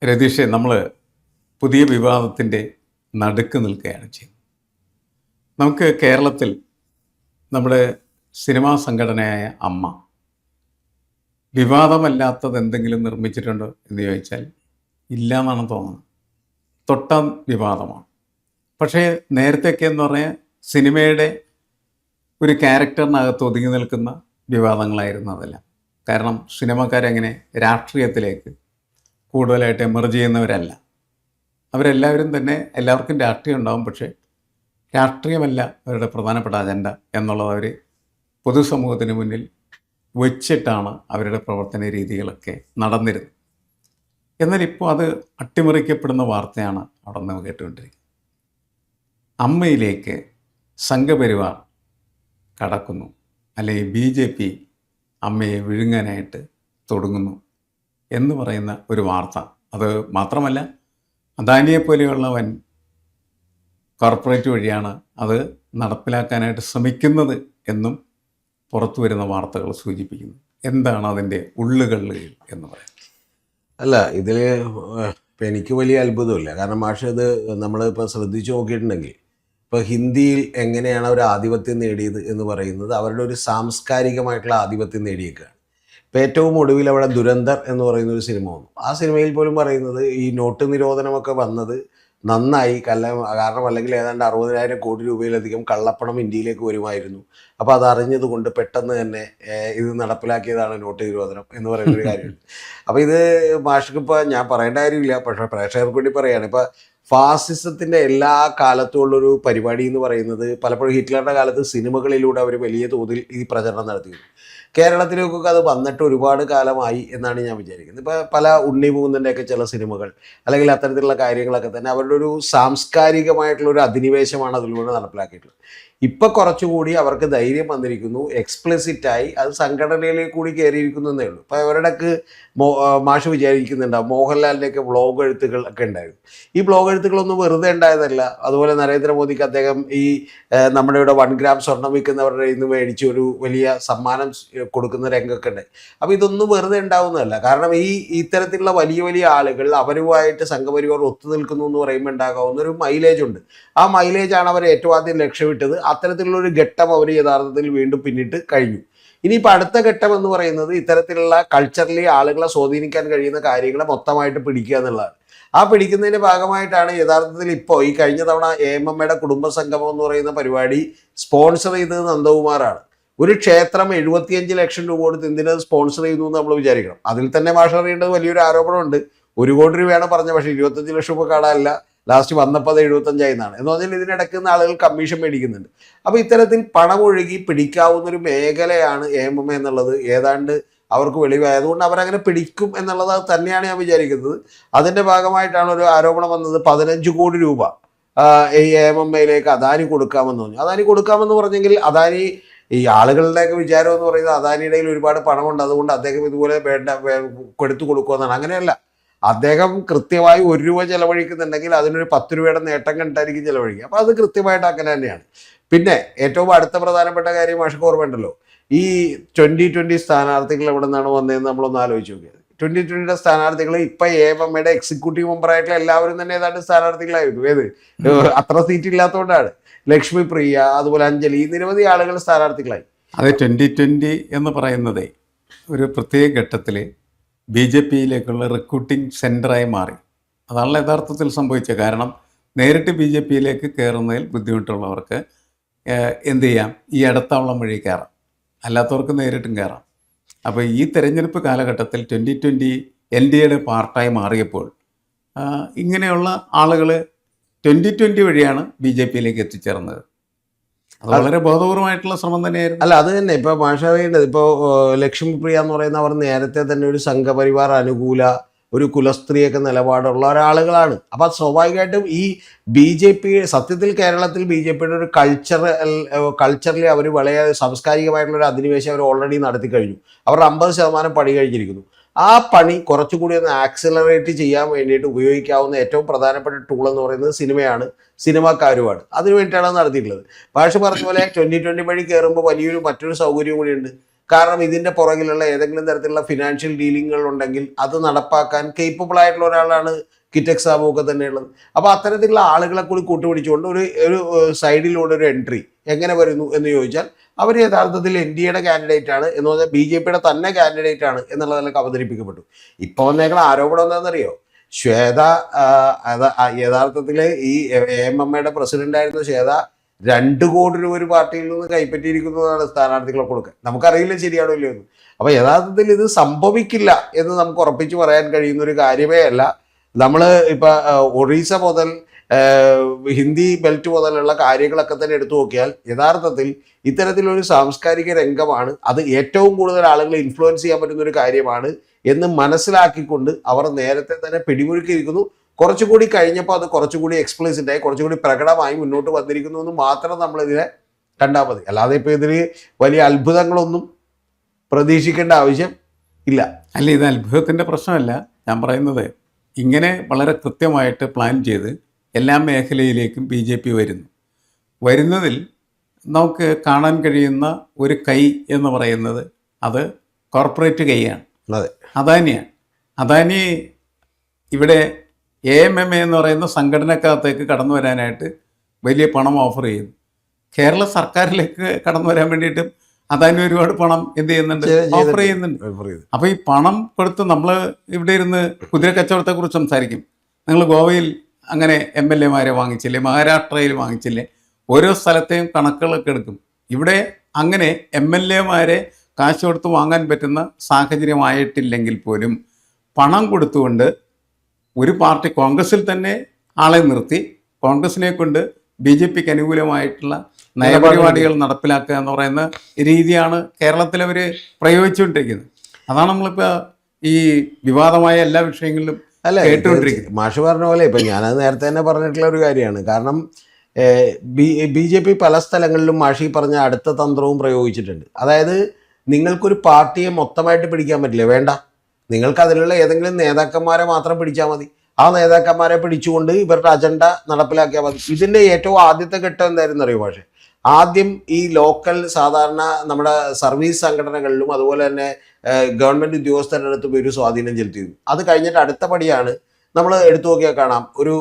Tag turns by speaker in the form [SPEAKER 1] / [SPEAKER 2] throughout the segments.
[SPEAKER 1] രതീഷെ, നമ്മൾ പുതിയ വിവാദത്തിൻ്റെ നടുക്ക് നിൽക്കുകയാണ് ചെയ്യുന്നത്. നമുക്ക് കേരളത്തിൽ നമ്മുടെ സിനിമാ സംഘടനയായ അമ്മ വിവാദമല്ലാത്തത് എന്തെങ്കിലും നിർമ്മിച്ചിട്ടുണ്ടോ എന്ന് ചോദിച്ചാൽ ഇല്ല എന്നാണ് തോന്നുന്നത്. തൊട്ട വിവാദമാണ്. പക്ഷേ നേരത്തെയൊക്കെ എന്ന് പറഞ്ഞാൽ സിനിമയുടെ ഒരു ക്യാരക്ടറിനകത്ത് ഒതുങ്ങി നിൽക്കുന്ന വിവാദങ്ങളായിരുന്നു അതെല്ലാം. കാരണം സിനിമക്കാരെങ്ങനെ രാഷ്ട്രീയത്തിലേക്ക് കൂടുതലായിട്ട് എമർജ് ചെയ്യുന്നവരല്ല. അവരെല്ലാവരും തന്നെ എല്ലാവർക്കും രാഷ്ട്രീയം ഉണ്ടാകും, പക്ഷേ രാഷ്ട്രീയമല്ല അവരുടെ പ്രധാനപ്പെട്ട അജണ്ട എന്നുള്ളത് അവർ പൊതുസമൂഹത്തിന് മുന്നിൽ വച്ചിട്ടാണ് അവരുടെ പ്രവർത്തന രീതികളൊക്കെ നടന്നിരുന്നത്. എന്നാൽ ഇപ്പോൾ അത് അട്ടിമറിക്കപ്പെടുന്ന വാർത്തയാണ് അവിടെ നിന്ന് കേട്ടുകൊണ്ടിരിക്കുന്നത്. അമ്മയിലേക്ക് സംഘപരിവാർ കടക്കുന്നു, അല്ലെങ്കിൽ BJP അമ്മയെ വിഴുങ്ങാനായിട്ട് തുടങ്ങുന്നു എന്ന് പറയുന്ന ഒരു വാർത്ത. അത് മാത്രമല്ല, അദാനിയെ പോലെയുള്ള വൻ കോർപ്പറേറ്റ് വഴിയാണ് അത് നടപ്പിലാക്കാനായിട്ട് ശ്രമിക്കുന്നത് എന്നും പുറത്തു വരുന്ന വാർത്തകൾ സൂചിപ്പിക്കുന്നു. എന്താണ് അതിൻ്റെ ഉള്ളുകള്ളുകൾ എന്ന് പറയുന്നത്?
[SPEAKER 2] അല്ല, ഇതിൽ ഇപ്പം എനിക്ക് വലിയ അത്ഭുതമില്ല. കാരണം മാഷ് ഇത് നമ്മളിപ്പോൾ ശ്രദ്ധിച്ചു നോക്കിയിട്ടുണ്ടെങ്കിൽ ഇപ്പോൾ ഹിന്ദിയിൽ എങ്ങനെയാണ് അവർ ആധിപത്യം നേടിയത് എന്ന് പറയുന്നത് അവരുടെ ഒരു സാംസ്കാരികമായിട്ടുള്ള ആധിപത്യം നേടിയേക്കുകയാണ്. ഇപ്പം ഏറ്റവും ഒടുവിൽ അവിടെ ദുരന്തർ എന്ന് പറയുന്ന ഒരു സിനിമ വന്നു. ആ സിനിമയിൽ പോലും പറയുന്നത് ഈ നോട്ട് നിരോധനമൊക്കെ വന്നത് നന്നായി, കാരണം അല്ലെങ്കിൽ ഏതാണ്ട് 60,000 കോടി രൂപയിലധികം കള്ളപ്പണം ഇന്ത്യയിലേക്ക് വരുമായിരുന്നു. അപ്പോൾ അതറിഞ്ഞത് കൊണ്ട് പെട്ടെന്ന് തന്നെ ഇത് നടപ്പിലാക്കിയതാണ് നോട്ട് നിരോധനം എന്ന് പറയുന്നൊരു കാര്യമുണ്ട്. അപ്പോൾ ഇത് മാഷ്ക്ക് ഇപ്പോൾ ഞാൻ പറയേണ്ട കാര്യമില്ല, പക്ഷേ പ്രേക്ഷകർക്ക് വേണ്ടി പറയുകയാണ്. ഇപ്പോൾ ഫാസിസത്തിൻ്റെ എല്ലാ കാലത്തും ഉള്ളൊരു പരിപാടി എന്ന് പറയുന്നത് പലപ്പോഴും ഹിറ്റ്ലറുടെ കാലത്ത് സിനിമകളിലൂടെ അവർ വലിയ തോതിൽ ഈ പ്രചരണം നടത്തിയിരുന്നു. കേരളത്തിലേക്കൊക്കെ അത് വന്നിട്ട് ഒരുപാട് കാലമായി എന്നാണ് ഞാൻ വിചാരിക്കുന്നത്. ഇപ്പോൾ പല ഉണ്ണി മുകുന്ദൻ്റെയൊക്കെ ചില സിനിമകൾ അല്ലെങ്കിൽ അത്തരത്തിലുള്ള കാര്യങ്ങളൊക്കെ തന്നെ അവരുടെ ഒരു സാംസ്കാരികമായിട്ടുള്ളൊരു അധിനിവേശമാണ് അതിലൂടെ നടപ്പിലാക്കിയിട്ടുള്ളത്. ഇപ്പം കുറച്ചുകൂടി അവർക്ക് ധൈര്യം വന്നിരിക്കുന്നു, എക്സ്പ്ലിസിറ്റായി അത് സംഘടനയിലേക്ക് കൂടി കയറിയിരിക്കുന്നു എന്നേ ഉള്ളൂ. ഇപ്പോൾ അവരുടെക്ക് മാഷ് വിചാരിക്കുന്നുണ്ടാവും മോഹൻലാലിൻ്റെയൊക്കെ വ്ളോഗ് എഴുത്തുകൾ ഒക്കെ ഉണ്ടായിരുന്നു. ഈ വ്ളോഗ് എഴുത്തുകളൊന്നും വെറുതെ ഉണ്ടായതല്ല. അതുപോലെ നരേന്ദ്രമോദിക്ക് അദ്ദേഹം ഈ നമ്മുടെ ഇവിടെ 1 ഗ്രാം സ്വർണം വിൽക്കുന്നവരുടെ ഇന്ന് മേടിച്ച് ഒരു വലിയ സമ്മാനം കൊടുക്കുന്ന രംഗമൊക്കെ ഉണ്ട്. അപ്പോൾ ഇതൊന്നും വെറുതെ ഉണ്ടാവുന്നതല്ല. കാരണം ഇത്തരത്തിലുള്ള വലിയ വലിയ ആളുകൾ അവരുമായിട്ട് സംഘപരിവാർ ഒത്തുനിൽക്കുന്നു എന്ന് പറയുമ്പോൾ ഉണ്ടാകാവുന്ന ഒരു മൈലേജ് ഉണ്ട്. ആ മൈലേജാണ് അവർ ഏറ്റവും ആദ്യം ലക്ഷ്യമിട്ടത്. അത്തരത്തിലുള്ളൊരു ഘട്ടം അവർ യഥാർത്ഥത്തിൽ വീണ്ടും പിന്നിട്ട് കഴിഞ്ഞു. ഇനിയിപ്പോൾ അടുത്ത ഘട്ടം എന്ന് പറയുന്നത് ഇത്തരത്തിലുള്ള കൾച്ചറലി ആളുകളെ സ്വാധീനിക്കാൻ കഴിയുന്ന കാര്യങ്ങളെ മൊത്തമായിട്ട് പിടിക്കുക എന്നുള്ളതാണ്. ആ പിടിക്കുന്നതിൻ്റെ ഭാഗമായിട്ടാണ് യഥാർത്ഥത്തിൽ ഇപ്പോൾ ഈ കഴിഞ്ഞ തവണ AMMയുടെ കുടുംബസംഗമം എന്ന് പറയുന്ന പരിപാടി സ്പോൺസർ ചെയ്തത് നന്ദകുമാറാണ്. ഒരു ക്ഷേത്രം 75 ലക്ഷം രൂപ കൊടുത്ത് എന്തിനത് സ്പോൺസർ ചെയ്യുന്നു എന്ന് നമ്മൾ വിചാരിക്കണം. അതിൽ തന്നെ മാഷ് അറിയേണ്ടത് വലിയൊരു ആരോപണമുണ്ട്. 1 കോടി രൂപയാണ് പറഞ്ഞത്, പക്ഷേ 25 ലക്ഷം രൂപ കാണാനല്ല, ലാസ്റ്റ് വന്നപ്പോൾ അത് 75 എന്നാണ്. എന്ന് പറഞ്ഞാൽ ഇതിനിടയ്ക്ക് നിന്ന് ആളുകൾ കമ്മീഷൻ മേടിക്കുന്നുണ്ട്. അപ്പോൾ ഇത്തരത്തിൽ പണമൊഴുകി പിടിക്കാവുന്നൊരു മേഖലയാണ് AMM എന്നുള്ളത് ഏതാണ്ട് അവർക്ക് വെളിവായതുകൊണ്ട് അവരങ്ങനെ പിടിക്കും എന്നുള്ളത് തന്നെയാണ് ഞാൻ വിചാരിക്കുന്നത്. അതിൻ്റെ ഭാഗമായിട്ടാണ് ഒരു ആരോപണം വന്നത്. 15 കോടി രൂപ ഈ AMMയിലേക്ക് അദാനി കൊടുക്കാമെന്ന് പറഞ്ഞു. അദാനി കൊടുക്കാമെന്ന് പറഞ്ഞെങ്കിൽ അദാനി ഈ ആളുകളുടെയൊക്കെ വിചാരം എന്ന് പറയുന്നത് അദാനിയുടെ ഒരുപാട് പണമുണ്ട്, അതുകൊണ്ട് അദ്ദേഹം ഇതുപോലെ കൊടുത്തു കൊടുക്കുമെന്നാണ്. അങ്ങനെയല്ല. അദ്ദേഹം കൃത്യമായി 1 രൂപ ചിലവഴിക്കുന്നുണ്ടെങ്കിൽ അതിനൊരു 10 രൂപയുടെ നേട്ടം കണ്ടായിരിക്കും ചിലവഴിക്കുക. അപ്പോൾ അത് കൃത്യമായിട്ട് അങ്ങനെ തന്നെയാണ്. പിന്നെ ഏറ്റവും അടുത്ത പ്രധാനപ്പെട്ട കാര്യം മാഷക്ക് ഓർമ്മയുണ്ടല്ലോ, ഈ 2020 സ്ഥാനാർത്ഥികൾ എവിടെ നിന്നാണ് വന്നതെന്ന് നമ്മളൊന്ന് ആലോചിച്ച് നോക്കിയത്. 2020 സ്ഥാനാർത്ഥികൾ ഇപ്പം AMMയുടെ എക്സിക്യൂട്ടീവ് മെമ്പറായിട്ടുള്ള എല്ലാവരും തന്നെ ഏതാണ്ട് സ്ഥാനാർത്ഥികളായിരുന്നു. അത്ര സീറ്റ് ഇല്ലാത്തതുകൊണ്ടാണ്. ലക്ഷ്മി പ്രിയ, അതുപോലെ അഞ്ജലി, നിരവധി ആളുകൾ സ്ഥാനാർത്ഥികളായി.
[SPEAKER 1] അത് 2020 എന്ന് പറയുന്നതേ ഒരു പ്രത്യേക ഘട്ടത്തിൽ BJPയിലേക്കുള്ള റിക്രൂട്ടിംഗ് സെൻറ്ററായി മാറി. അതാണല്ലോ യഥാർത്ഥത്തിൽ സംഭവിച്ചത്. കാരണം നേരിട്ട് BJPയിലേക്ക് കയറുന്നതിൽ ബുദ്ധിമുട്ടുള്ളവർക്ക് എന്ത് ചെയ്യാം, ഈ ഇടത്താവളം വഴി കയറാം, അല്ലാത്തവർക്ക് നേരിട്ടും കയറാം. അപ്പോൾ ഈ തെരഞ്ഞെടുപ്പ് കാലഘട്ടത്തിൽ 2020 NDAയുടെ പാർട്ടായി മാറിയപ്പോൾ ഇങ്ങനെയുള്ള ആളുകൾ 2020 വഴിയാണ് BJPയിലേക്ക് എത്തിച്ചേർന്നത്. അത് വളരെ ബോധപൂർവമായിട്ടുള്ള ശ്രമം തന്നെയായിരുന്നു.
[SPEAKER 2] അല്ല, അത് തന്നെ ഇപ്പോൾ മാഷ അറിയേണ്ടത്. ഇപ്പോൾ ലക്ഷ്മി പ്രിയ എന്ന് പറയുന്ന അവർ നേരത്തെ തന്നെ ഒരു സംഘപരിവാർ അനുകൂല ഒരു കുലസ്ത്രീയൊക്കെ നിലപാടുള്ള ഒരാളുകളാണ്. അപ്പോൾ സ്വാഭാവികമായിട്ടും ഈ BJP സത്യത്തിൽ കേരളത്തിൽ BJPയുടെ ഒരു കൾച്ചറലി അവർ വളരെ സാംസ്കാരികമായിട്ടുള്ളൊരു അധിനിവേശം അവർ ഓൾറെഡി നടത്തി കഴിഞ്ഞു. അവരുടെ 50% പണി കഴിഞ്ഞിരിക്കുന്നു. ആ പണി കുറച്ചുകൂടി ഒന്ന് ആക്സിലറേറ്റ് ചെയ്യാൻ വേണ്ടിയിട്ട് ഉപയോഗിക്കാവുന്ന ഏറ്റവും പ്രധാനപ്പെട്ട ടൂൾ എന്ന് പറയുന്നത് സിനിമയാണ്, സിനിമാക്കാരുമാണ്. അതിനു വേണ്ടിയിട്ടാണ് നടത്തിയിട്ടുള്ളത്. ഭാഷ പറഞ്ഞ പോലെ 2020 വഴി കയറുമ്പോൾ മറ്റൊരു സൗകര്യം കൂടിയുണ്ട്. കാരണം ഇതിന്റെ പുറകിലുള്ള ഏതെങ്കിലും തരത്തിലുള്ള ഫിനാൻഷ്യൽ ഡീലിങ്ങുകൾ ഉണ്ടെങ്കിൽ അത് നടപ്പാക്കാൻ കേപ്പബിൾ ആയിട്ടുള്ള ഒരാളാണ് കിറ്റക്സ് സാബു ഒക്കെ തന്നെയുള്ളത്. അപ്പോൾ അത്തരത്തിലുള്ള ആളുകളെ കൂടി കൂട്ടുപിടിച്ചുകൊണ്ട് ഒരു സൈഡിലൂടെ ഒരു എൻട്രി എങ്ങനെ വരുന്നു എന്ന് ചോദിച്ചാൽ അവർ യഥാർത്ഥത്തിൽ എൻ ഡി എയുടെ കാൻഡിഡേറ്റ് ആണ് എന്ന് പറഞ്ഞാൽ ബി ജെ പിയുടെ തന്നെ കാൻഡിഡേറ്റ് ആണ് എന്നുള്ളതിലൊക്കെ അവതരിപ്പിക്കപ്പെട്ടു. ഇപ്പോൾ വന്നേക്കുന്ന ആരോപണം എന്താണെന്നറിയോ? ശ്വേത യഥാർത്ഥത്തിൽ ഈ AMMയുടെ പ്രസിഡന്റ് ആയിരുന്ന ശ്വേത 2 കോടി രൂപ ഒരു പാർട്ടിയിൽ നിന്ന് കൈപ്പറ്റിയിരിക്കുന്നതാണ് സ്ഥാനാർത്ഥികളെ കൊടുക്കാൻ. നമുക്കറിയില്ല ശരിയാണോ ഇല്ലയോ എന്ന്. അപ്പൊ യഥാർത്ഥത്തിൽ ഇത് സംഭവിക്കില്ല എന്ന് നമുക്ക് ഉറപ്പിച്ച് പറയാൻ കഴിയുന്ന ഒരു കാര്യമേ അല്ല. നമ്മൾ ഇപ്പൊ ഒറീസ മുതൽ ഹിന്ദി ബെൽറ്റ് മുതലുള്ള കാര്യങ്ങളൊക്കെ തന്നെ എടുത്തു നോക്കിയാൽ യഥാർത്ഥത്തിൽ ഇത്തരത്തിലൊരു സാംസ്കാരിക രംഗമാണ്, അത് ഏറ്റവും കൂടുതൽ ആളുകളെ ഇൻഫ്ലുവൻസ് ചെയ്യാൻ പറ്റുന്ന ഒരു കാര്യമാണ് എന്ന് മനസ്സിലാക്കിക്കൊണ്ട് അവർ നേരത്തെ തന്നെ പിടിമുറുക്കിയിരിക്കുന്നു. കുറച്ചുകൂടി കഴിഞ്ഞപ്പോൾ അത് കുറച്ചുകൂടി എക്സ്പ്ലിസിറ്റ് ആയി കുറച്ചുകൂടി പ്രകടമായി മുന്നോട്ട് വന്നിരിക്കുന്നു എന്ന് മാത്രം നമ്മളിതിനെ കണ്ടാൽ മതി. അല്ലാതെ ഇപ്പോൾ ഇതിൽ വലിയ അത്ഭുതങ്ങളൊന്നും പ്രതീക്ഷിക്കേണ്ട ആവശ്യം ഇല്ല.
[SPEAKER 1] അല്ല, ഇത് അത്ഭുതത്തിൻ്റെ പ്രശ്നമല്ല. ഞാൻ പറയുന്നത് ഇങ്ങനെ വളരെ കൃത്യമായിട്ട് പ്ലാൻ ചെയ്ത് എല്ലാ മേഖലയിലേക്കും BJP വരുന്നതിൽ നമുക്ക് കാണാൻ കഴിയുന്ന ഒരു കൈ എന്ന് പറയുന്നത് അത് കോർപ്പറേറ്റ് കൈയാണ്.
[SPEAKER 2] അതെ,
[SPEAKER 1] അദാനിയാണ്. അദാനി ഇവിടെ AMMA എന്ന് പറയുന്ന സംഘടനക്കകത്തേക്ക് കടന്നു വരാനായിട്ട് വലിയ പണം ഓഫർ ചെയ്യുന്നു. കേരള സർക്കാരിലേക്ക് കടന്നു വരാൻ വേണ്ടിയിട്ടും അദാനി ഒരുപാട് പണം എന്ത് ചെയ്യുന്നുണ്ട്, ഓഫർ ചെയ്യുന്നുണ്ട്. അപ്പോൾ ഈ പണം കൊടുത്ത് നമ്മൾ ഇവിടെ ഇരുന്ന് കുതിര കച്ചവടത്തെക്കുറിച്ച് സംസാരിക്കും. നിങ്ങൾ ഗോവയിൽ അങ്ങനെ MLA-മാരെ വാങ്ങിച്ചില്ലേ, മഹാരാഷ്ട്രയിൽ വാങ്ങിച്ചില്ലേ, ഓരോ സ്ഥലത്തെയും കണക്കുകളൊക്കെ എടുക്കും. ഇവിടെ അങ്ങനെ MLA-മാരെ കാശ് കൊടുത്ത് വാങ്ങാൻ പറ്റുന്ന സാഹചര്യമായിട്ടില്ലെങ്കിൽ പോലും പണം കൊടുത്തുകൊണ്ട് ഒരു പാർട്ടി കോൺഗ്രസിൽ തന്നെ ആളെ നിർത്തി കോൺഗ്രസിനെ കൊണ്ട് BJPക്ക് അനുകൂലമായിട്ടുള്ള നയപരിപാടികൾ നടപ്പിലാക്കുക എന്ന് പറയുന്ന രീതിയാണ് കേരളത്തിൽ അവർ പ്രയോഗിച്ചുകൊണ്ടിരിക്കുന്നത്. അതാണ് നമ്മളിപ്പോൾ ഈ വിവാദമായ എല്ലാ വിഷയങ്ങളിലും കേട്ടുകൊണ്ടിരിക്കുന്നത്.
[SPEAKER 2] മാഷ് പറഞ്ഞ പോലെ ഇപ്പം ഞാനത് നേരത്തെ തന്നെ പറഞ്ഞിട്ടുള്ള ഒരു കാര്യമാണ്. കാരണം BJP പല സ്ഥലങ്ങളിലും മാഷി പറഞ്ഞ അടുത്ത തന്ത്രവും പ്രയോഗിച്ചിട്ടുണ്ട്. അതായത് നിങ്ങൾക്കൊരു പാർട്ടിയെ മൊത്തമായിട്ട് പിടിക്കാൻ പറ്റില്ല, വേണ്ട, നിങ്ങൾക്ക് അതിലുള്ള ഏതെങ്കിലും നേതാക്കന്മാരെ മാത്രം പിടിച്ചാൽ മതി. ആ നേതാക്കന്മാരെ പിടിച്ചുകൊണ്ട് ഇവരുടെ അജണ്ട നടപ്പിലാക്കിയാൽ മതി. ഇതിൻ്റെ ഏറ്റവും ആദ്യത്തെ ഘട്ടം എന്തായിരുന്നു അറിയോ? പക്ഷേ ആദ്യം ഈ ലോക്കൽ സാധാരണ നമ്മുടെ സർവീസ് സംഘടനകളിലും അതുപോലെ തന്നെ ഗവൺമെൻറ് ഉദ്യോഗസ്ഥരുടെ അടുത്തും ഒരു സ്വാധീനം ചെലുത്തിയിരുന്നു. അത് കഴിഞ്ഞിട്ട് അടുത്ത പടിയാണ് നമ്മൾ എടുത്തു നോക്കിയാൽ കാണാം, ഒരു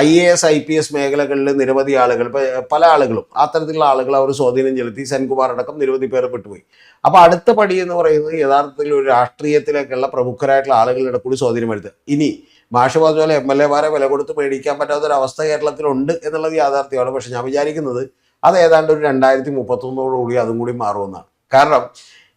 [SPEAKER 2] IAS IPS മേഖലകളിൽ നിരവധി ആളുകൾ, പല ആളുകളും അത്തരത്തിലുള്ള ആളുകൾ അവർ സ്വാധീനം ചെലുത്തി. സെൻകുമാർ അടക്കം നിരവധി പേർ പെട്ടുപോയി. അപ്പോൾ അടുത്ത പടി എന്ന് പറയുന്നത് യഥാർത്ഥത്തിൽ ഒരു രാഷ്ട്രീയത്തിലേക്കുള്ള പ്രമുഖരായിട്ടുള്ള ആളുകളുടെ കൂടി സ്വാധീനം വരുത്തുക. ഇനി മാഷ് പറഞ്ഞ പോലെ MLA-മാരെ വില കൊടുത്ത് മേടിക്കാൻ പറ്റാത്തൊരവസ്ഥ കേരളത്തിലുണ്ട് എന്നുള്ളത് യാഥാർത്ഥ്യമാണ്. പക്ഷെ ഞാൻ വിചാരിക്കുന്നത് അത് ഏതാണ്ട് ഒരു 2031 അതും കൂടി മാറുമെന്നാണ്. കാരണം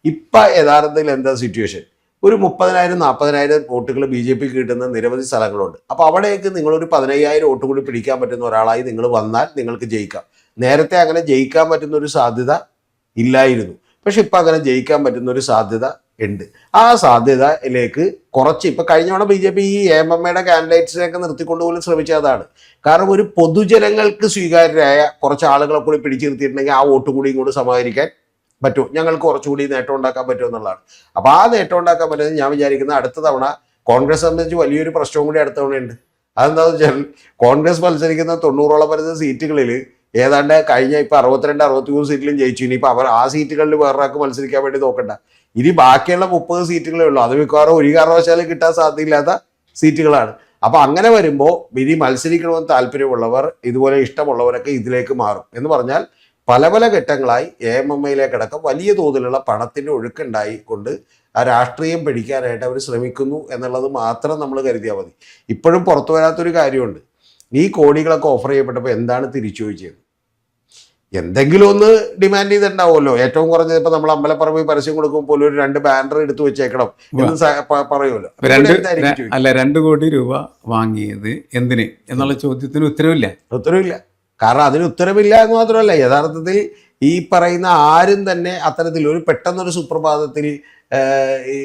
[SPEAKER 2] ഇപ്പം യഥാർത്ഥത്തിൽ എന്താ സിറ്റുവേഷൻ, ഒരു 30,000-40,000 വോട്ടുകൾ BJPക്ക് കിട്ടുന്ന നിരവധി സ്ഥലങ്ങളുണ്ട്. അപ്പോൾ അവിടേക്ക് നിങ്ങളൊരു 15,000 വോട്ട് കൂടി പിടിക്കാൻ പറ്റുന്ന ഒരാളായി നിങ്ങൾ വന്നാൽ നിങ്ങൾക്ക് ജയിക്കാം. നേരത്തെ അങ്ങനെ ജയിക്കാൻ പറ്റുന്ന ഒരു സാധ്യത ഇല്ലായിരുന്നു. പക്ഷെ ഇപ്പം അങ്ങനെ ജയിക്കാൻ പറ്റുന്ന ഒരു സാധ്യത ഉണ്ട്. ആ സാധ്യതയിലേക്ക് കുറച്ച് ഇപ്പം കഴിഞ്ഞ തവണ BJP ഈ AMMയുടെ കാൻഡിഡേറ്റ്സിനെയൊക്കെ നിർത്തിക്കൊണ്ട് പോലും ശ്രമിച്ചതാണ്. കാരണം ഒരു പൊതുജനങ്ങൾക്ക് സ്വീകാര്യരായ കുറച്ച് ആളുകളെ കൂടി പിടിച്ചു നിർത്തിയിട്ടുണ്ടെങ്കിൽ ആ വോട്ട് കൂടി ഇങ്ങോട്ട് സമാഹരിക്കാൻ പറ്റുമോ, ഞങ്ങൾക്ക് കുറച്ചുകൂടി നേട്ടം ഉണ്ടാക്കാൻ പറ്റുമോ എന്നുള്ളതാണ്. അപ്പോൾ ആ നേട്ടം ഉണ്ടാക്കാൻ പറ്റുന്നത് ഞാൻ വിചാരിക്കുന്നത് അടുത്ത തവണ കോൺഗ്രസ് സംബന്ധിച്ച് വലിയൊരു പ്രശ്നവും കൂടി അടുത്ത തവണയുണ്ട്. അതെന്താണെന്ന് വെച്ചാൽ കോൺഗ്രസ് മത്സരിക്കുന്ന 90ഓളം വരുന്ന സീറ്റുകളിൽ ഏതാണ്ട് കഴിഞ്ഞ ഇപ്പം 62-63 സീറ്റിലും ജയിച്ചു. ഇനിയിപ്പോൾ അവർ ആ സീറ്റുകളിൽ വേറൊരാൾക്ക് മത്സരിക്കാൻ വേണ്ടി നോക്കണ്ട. ഇനി ബാക്കിയുള്ള 30 സീറ്റുകളേ ഉള്ളൂ. അത് മിക്കവാറും ഒരു കാരണവശാലും കിട്ടാൻ സാധ്യതയില്ലാത്ത സീറ്റുകളാണ്. അപ്പോൾ അങ്ങനെ വരുമ്പോൾ ഇനി മത്സരിക്കണമെന്ന് താല്പര്യമുള്ളവർ, ഇതുപോലെ ഇഷ്ടമുള്ളവരൊക്കെ ഇതിലേക്ക് മാറും. എന്ന് പറഞ്ഞാൽ പല പല ഘട്ടങ്ങളായി AMMയിലേക്കടക്കം വലിയ തോതിലുള്ള പണത്തിൻ്റെ ഒഴുക്കുണ്ടായി കൊണ്ട് ആ രാഷ്ട്രീയം പിടിക്കാനായിട്ട് അവർ ശ്രമിക്കുന്നു എന്നുള്ളത് മാത്രം നമ്മൾ കരുതിയാൽ മതി. ഇപ്പോഴും പുറത്തു വരാത്തൊരു കാര്യമുണ്ട്. ഈ കോടികളൊക്കെ ഓഫർ ചെയ്യപ്പെട്ടപ്പോൾ എന്താണ് തിരിച്ചു ചോദിച്ചത്? എന്തെങ്കിലും ഒന്ന് ഡിമാൻഡ് ചെയ്തിട്ടുണ്ടാവുമല്ലോ. ഏറ്റവും കുറഞ്ഞത് ഇപ്പം നമ്മൾ അമ്പലപ്പറമ്പിൽ പരസ്യം കൊടുക്കുമ്പോൾ പോലും ഒരു 2 ബാനർ എടുത്തു വെച്ചേക്കണം എന്ന് പറയുമല്ലോ.
[SPEAKER 1] 2 കോടി രൂപ വാങ്ങിയത് എന്തിന് എന്നുള്ള ചോദ്യത്തിന് ഉത്തരവില്ല.
[SPEAKER 2] കാരണം അതിന് ഉത്തരവില്ല എന്ന് മാത്രമല്ല, യഥാർത്ഥത്തിൽ ഈ പറയുന്ന ആരും തന്നെ അത്തരത്തിൽ ഒരു പെട്ടെന്നൊരു സുപ്രഭാതത്തിൽ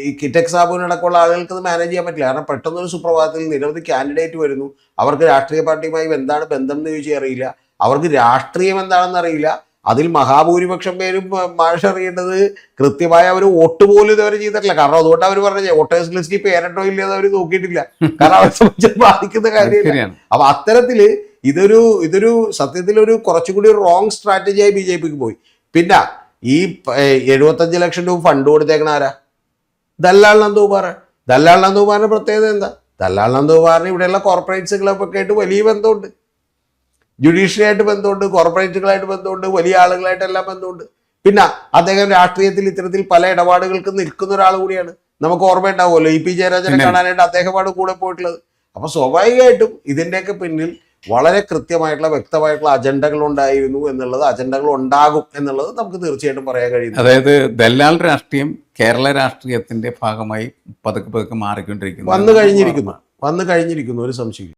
[SPEAKER 2] ഈ കിറ്റക്സ് സാബുവിനടക്കമുള്ള ആളുകൾക്ക് അത് മാനേജ് ചെയ്യാൻ പറ്റില്ല. കാരണം പെട്ടെന്നൊരു സുപ്രഭാതത്തിൽ നിരവധി കാൻഡിഡേറ്റ് വരുന്നു. അവർക്ക് രാഷ്ട്രീയ പാർട്ടിയുമായി എന്താണ് ബന്ധം എന്ന് ചോദിച്ചാൽ അറിയില്ല. അവർക്ക് രാഷ്ട്രീയം എന്താണെന്ന് അറിയില്ല. അതിൽ മഹാഭൂരിപക്ഷം പേരും മാഷ് അറിയേണ്ടത് കൃത്യമായ ഒരു വോട്ട് പോലും ഇതുവരെ ചെയ്തിട്ടില്ല. കാരണം അതുകൊണ്ട് അവർ പറഞ്ഞ വോട്ടേഴ്സ് ലിസ്റ്റിൽ പേരട്ടോ ഇല്ലെന്ന് അവർ നോക്കിയിട്ടില്ല. കാരണം അവരെ സംബന്ധിച്ച് ബാധിക്കുന്ന കാര്യമില്ല. അപ്പൊ അത്തരത്തില് ഇതൊരു സത്യത്തിൽ ഒരു കുറച്ചുകൂടി റോങ് സ്ട്രാറ്റജിയായി BJPക്ക് പോയി. പിന്നെ ഈ 75 ലക്ഷം രൂപ ഫണ്ട് കൊടുത്തേക്കണ ആരാ? ദല്ലാൽ നന്ദകുമാർ. ദല്ലാൽ നന്ദകുമാറിന്റെ പ്രത്യേകത എന്താ? ദല്ലാൽ നന്ദകുമാറിന് ഇവിടെയുള്ള കോർപ്പറേറ്റ്സുകളൊക്കെ ആയിട്ട് വലിയ ബന്ധമുണ്ട്, ജുഡീഷ്യറി ആയിട്ട് ബന്ധമുണ്ട്, കോർപ്പറേറ്റുകളായിട്ട് ബന്ധമുണ്ട്, വലിയ ആളുകളായിട്ടെല്ലാം ബന്ധമുണ്ട്. പിന്നെ അദ്ദേഹം രാഷ്ട്രീയത്തിൽ ഇത്തരത്തിൽ പല ഇടപാടുകൾക്ക് നിൽക്കുന്ന ഒരാൾ കൂടിയാണ്. നമുക്ക് ഓർമ്മയുണ്ടാവുമല്ലോ, ഇ പി ജയരാജനെ കാണാനായിട്ട് അദ്ദേഹമാണ് കൂടെ പോയിട്ടുള്ളത്. അപ്പൊ സ്വാഭാവികമായിട്ടും ഇതിൻ്റെയൊക്കെ പിന്നിൽ വളരെ കൃത്യമായിട്ടുള്ള വ്യക്തമായിട്ടുള്ള അജണ്ടകൾ ഉണ്ടായിരുന്നു എന്നുള്ളത്, അജണ്ടകൾ ഉണ്ടാകും എന്നുള്ളത് നമുക്ക് തീർച്ചയായിട്ടും പറയാൻ കഴിയും.
[SPEAKER 1] അതായത് ദല്ലാൽ രാഷ്ട്രീയം കേരള രാഷ്ട്രീയത്തിന്റെ ഭാഗമായി പതുക്കെ പതുക്കെ മാറിക്കൊണ്ടിരിക്കുന്നു,
[SPEAKER 2] വന്നു കഴിഞ്ഞിരിക്കുന്നു, ഒരു സംശയം.